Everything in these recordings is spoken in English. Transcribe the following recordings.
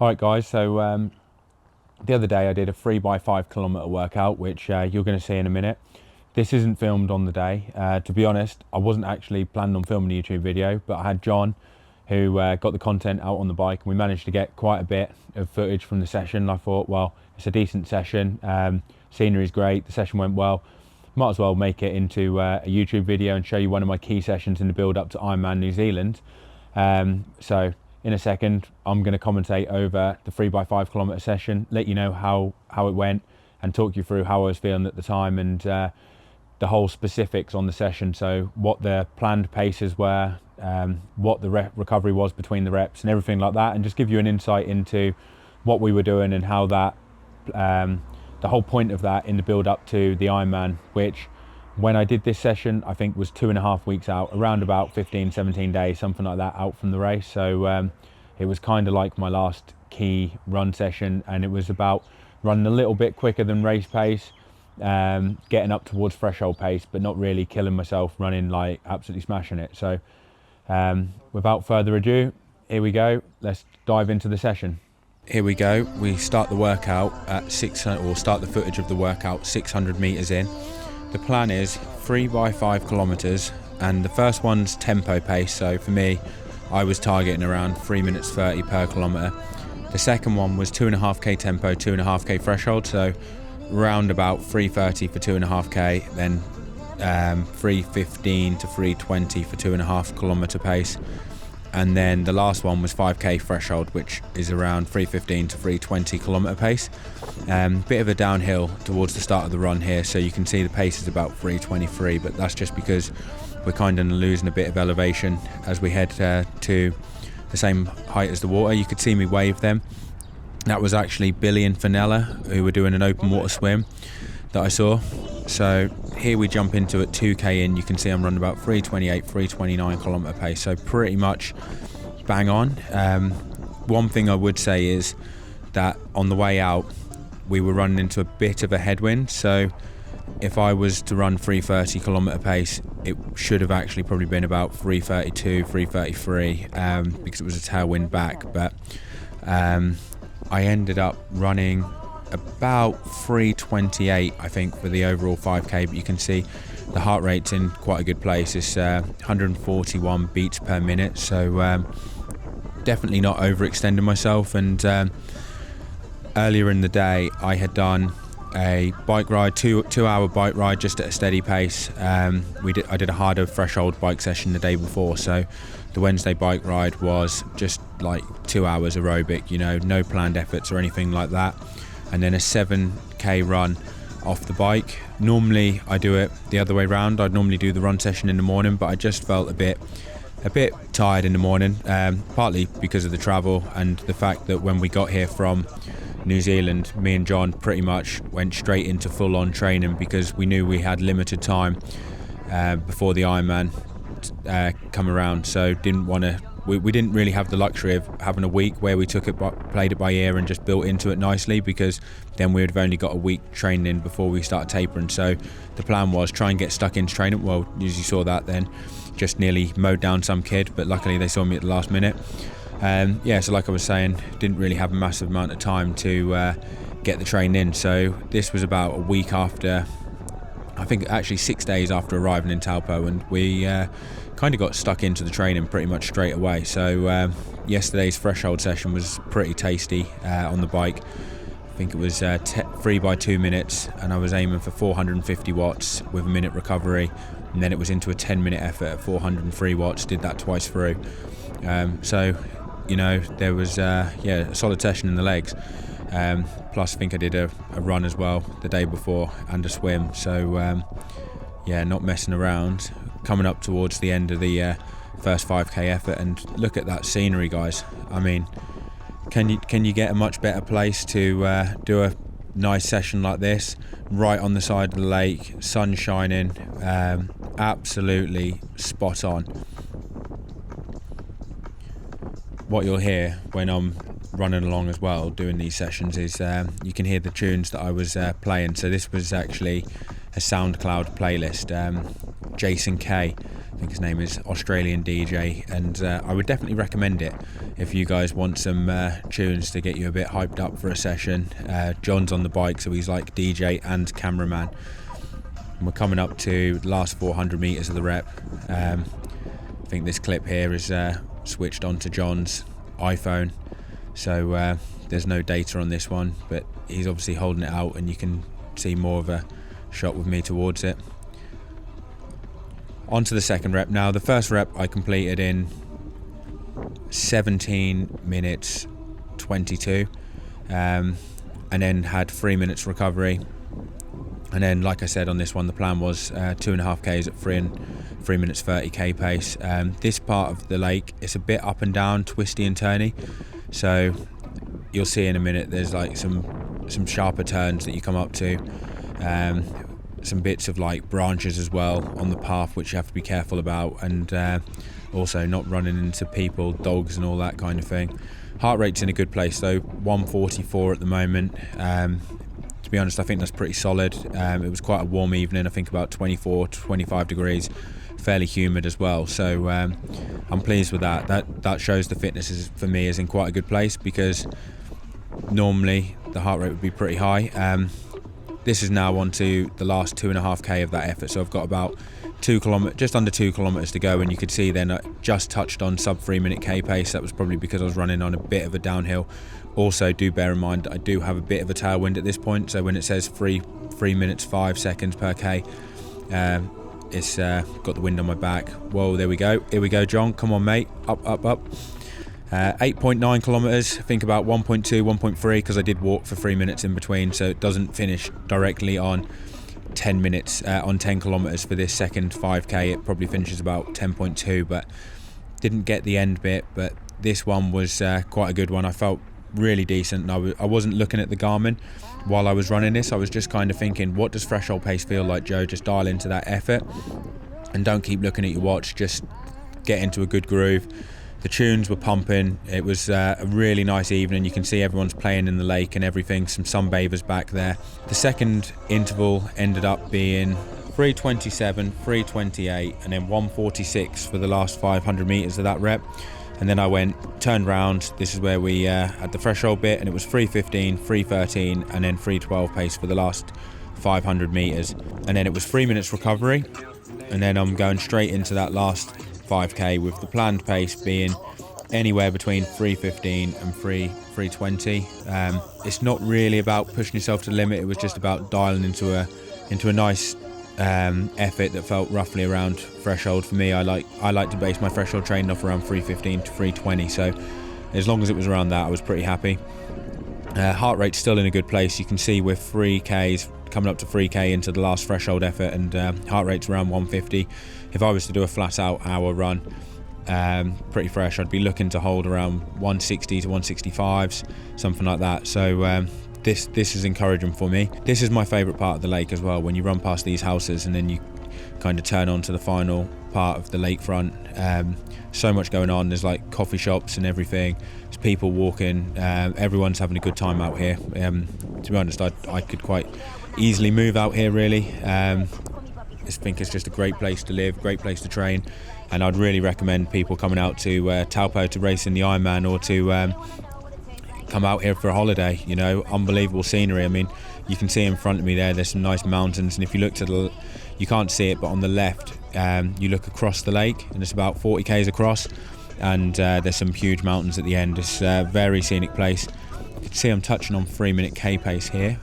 Alright guys, so the other day I did a 3x5 kilometre workout, which you're going to see in a minute. This isn't filmed on the day. To be honest, I wasn't actually planning on filming a YouTube video, but I had John, who got the content out on the bike, and we managed to get quite a bit of footage from the session. I thought, well, it's a decent session, scenery's great, the session went well, might as well make it into a YouTube video and show you one of my key sessions in the build up to Ironman New Zealand. So in a second, I'm going to commentate over the 3x5 kilometre session, let you know how it went, and talk you through how I was feeling at the time, and the whole specifics on the session. So what the planned paces were, what the recovery was between the reps and everything like that, and just give you an insight into what we were doing and how that, the whole point of that in the build up to the Ironman, which when I did this session, I think was 2.5 weeks out, around about 15, 17 days, something like that, out from the race. So it was kind of like my last key run session, and it was about running a little bit quicker than race pace, getting up towards threshold pace, but not really killing myself running, like absolutely smashing it. So without further ado, here we go. Let's dive into the session. Here we go. We start the workout at start the footage of the workout 600 meters in. The plan is 3x5 kilometers, and the first one's tempo pace. So for me, I was targeting around 3 minutes 30 per kilometer. The second one was 2.5k tempo, 2.5k threshold. So round about 3:30 for 2.5k, then 3:15 to 3:20 for 2.5 kilometer pace. And then the last one was 5k threshold, which is around 3:15 to 3:20 kilometer pace. Bit of a downhill towards the start of the run here, so you can see the pace is about 3:23, but that's just because we're kind of losing a bit of elevation as we head to the same height as the water. You could see me wave them. That was actually Billy and Fenella, who were doing an open water swim that I saw. So here we jump into it 2k in. You can see I'm running about 3:28, 3:29 kilometer pace, so pretty much bang on. One thing I would say is that on the way out we were running into a bit of a headwind, so if I was to run 3:30 kilometer pace, it should have actually probably been about 3:32, 3:33, because it was a tailwind back, but I ended up running about 3:28, I think, for the overall 5k, but you can see the heart rate's in quite a good place. It's 141 beats per minute, so definitely not overextending myself. And earlier in the day I had done a bike ride, two-hour bike ride, just at a steady pace. I did a harder threshold bike session the day before, so the Wednesday bike ride was just like 2 hours aerobic, you know, no planned efforts or anything like that. And then a 7k run off the bike. Normally I do it the other way around. I'd normally do the run session in the morning, but I just felt a bit tired in the morning, partly because of the travel and the fact that when we got here from New Zealand, me and John pretty much went straight into full-on training because we knew we had limited time before the Ironman come around, so we didn't really have the luxury of having a week where we played it by ear and just built into it nicely, because then we would have only got a week training before we start tapering. So the plan was try and get stuck into training. Well, as you saw that then, just nearly mowed down some kid, but luckily they saw me at the last minute. So like I was saying, didn't really have a massive amount of time to get the train in. So this was about a week after, I think actually 6 days after arriving in Taupo, and we kind of got stuck into the training pretty much straight away. So yesterday's threshold session was pretty tasty on the bike. I think it was 3 by 2 minutes, and I was aiming for 450 watts with a minute recovery, and then it was into a 10-minute effort at 403 watts, did that twice through. So, you know, there was a solid session in the legs. Plus I think I did a run as well the day before and a swim, so not messing around. Coming up towards the end of the first 5k effort, and look at that scenery, guys. I mean, can you get a much better place to do a nice session like this? Right on the side of the lake, sun shining, absolutely spot on. What you'll hear when I'm running along as well doing these sessions is you can hear the tunes that I was playing. So this was actually a SoundCloud playlist. Jason K, I think think his name is Australian DJ, and I would definitely recommend it if you guys want some tunes to get you a bit hyped up for a session. John's on the bike, so he's like DJ and cameraman. And we're coming up to the last 400 meters of the rep. I think this clip here is switched onto John's iPhone, so there's no data on this one, but he's obviously holding it out and you can see more of a shot with me towards it. On to the second rep now. The first rep I completed in 17 minutes 22, and then had 3 minutes recovery. And then, like I said, on this one, the plan was 2.5 Ks at 3 minutes 30 K pace. This part of the lake, it's a bit up and down, twisty and turny. So you'll see in a minute, there's like some sharper turns that you come up to. Some bits of like branches as well on the path, which you have to be careful about, and also not running into people, dogs and all that kind of thing. Heart rate's in a good place though, 144 at the moment. To be honest, I think that's pretty solid. It was quite a warm evening, I think about 24 to 25 degrees, fairly humid as well, so I'm pleased with that. That shows the fitness for me is in quite a good place, because normally the heart rate would be pretty high. This is now on to the last 2.5 K of that effort, so I've got about 2 kilometers, just under 2 kilometers to go, and you could see then I just touched on sub 3 minute K pace. That was probably because I was running on a bit of a downhill. Also, do bear in mind I do have a bit of a tailwind at this point, so when it says 3 minutes 5 seconds per K, it's got the wind on my back. Whoa, there we go. Here we go, John. Come on, mate. Up, up, up. 8.9 kilometers, I think about 1.2, 1.3, because I did walk for 3 minutes in between, so it doesn't finish directly on 10 minutes, on 10 kilometers for this second 5K. It probably finishes about 10.2, but didn't get the end bit. But this one was quite a good one. I felt really decent, and I wasn't looking at the Garmin while I was running this. I was just kind of thinking, what does threshold pace feel like, Joe? Just dial into that effort and don't keep looking at your watch, just get into a good groove. The tunes were pumping. It was a really nice evening. You can see everyone's playing in the lake and everything. Some sunbathers back there. The second interval ended up being 3:27, 3:28, and then 1:46 for the last 500 meters of that rep. And then I turned round. This is where we had the threshold bit, and it was 3:15, 3:13, and then 3:12 pace for the last 500 meters. And then it was 3 minutes recovery, and then I'm going straight into that last 5K with the planned pace being anywhere between 3:15 and 3:20. It's not really about pushing yourself to the limit. It was just about dialing into a nice effort that felt roughly around threshold. For me, I like to base my threshold training off around 3:15 to 3:20. So as long as it was around that, I was pretty happy. Heart rate's still in a good place. You can see we're 3Ks coming up to 3K into the last threshold effort, and heart rate's around 150. If I was to do a flat out hour run, pretty fresh, I'd be looking to hold around 160 to 165s, something like that. So this is encouraging for me. This is my favourite part of the lake as well, when you run past these houses and then you kind of turn on to the final part of the lakefront. So much going on. There's like coffee shops and everything. There's people walking. Everyone's having a good time out here. To be honest, I could quite easily move out here, really. I think it's just a great place to live, great place to train, and I'd really recommend people coming out to Taupo to race in the Ironman, or to come out here for a holiday. You know, unbelievable scenery. I mean, you can see in front of me there's some nice mountains, and if you look to you can't see it, but on the left you look across the lake, and it's about 40 k's across, and there's some huge mountains at the end. It's a very scenic place. You can see I'm touching on 3 minute K pace here,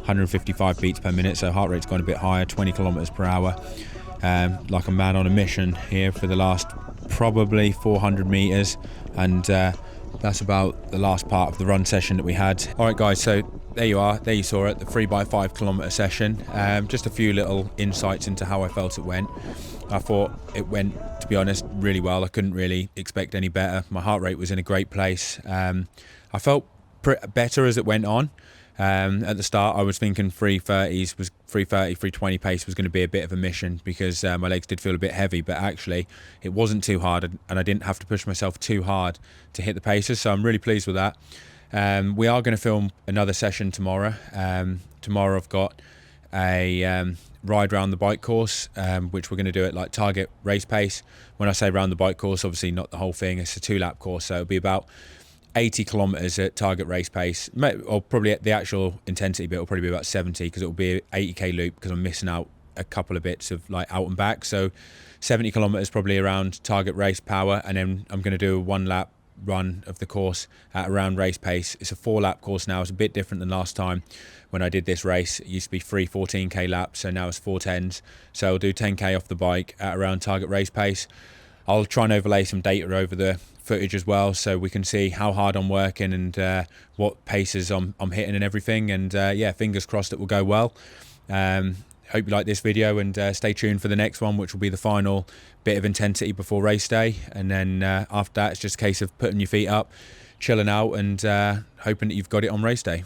155 beats per minute, so heart rate's gone a bit higher, 20 kilometers per hour. Like a man on a mission here for the last probably 400 meters, and that's about the last part of the run session that we had. All right, guys, so there you are. There you saw it, the 3x5 kilometer session. Just a few little insights into how I felt it went. I thought it went, to be honest, really well. I couldn't really expect any better. My heart rate was in a great place. I felt better as it went on. At the start, I was thinking 3:20 pace was going to be a bit of a mission, because my legs did feel a bit heavy, but actually it wasn't too hard, and I didn't have to push myself too hard to hit the paces, so I'm really pleased with that. We are going to film another session tomorrow. Tomorrow I've got a ride around the bike course, which we're going to do at like target race pace. When I say around the bike course, obviously not the whole thing, it's a 2-lap course, so it'll be about 80 kilometers at target race pace, or probably at the actual intensity bit will probably be about 70, because it will be an 80k loop, because I'm missing out a couple of bits of like out and back. So 70 kilometers probably around target race power, and then I'm going to do a 1-lap run of the course at around race pace. It's a 4-lap course now. It's a bit different than last time when I did this race. It used to be 3 14k laps, so now it's 4 10s. So I'll do 10k off the bike at around target race pace. I'll try and overlay some data over the footage as well, so we can see how hard I'm working and what paces I'm hitting and everything. And yeah, fingers crossed it will go well. Hope you like this video, and stay tuned for the next one, which will be the final bit of intensity before race day. And then after that, it's just a case of putting your feet up, chilling out, and hoping that you've got it on race day.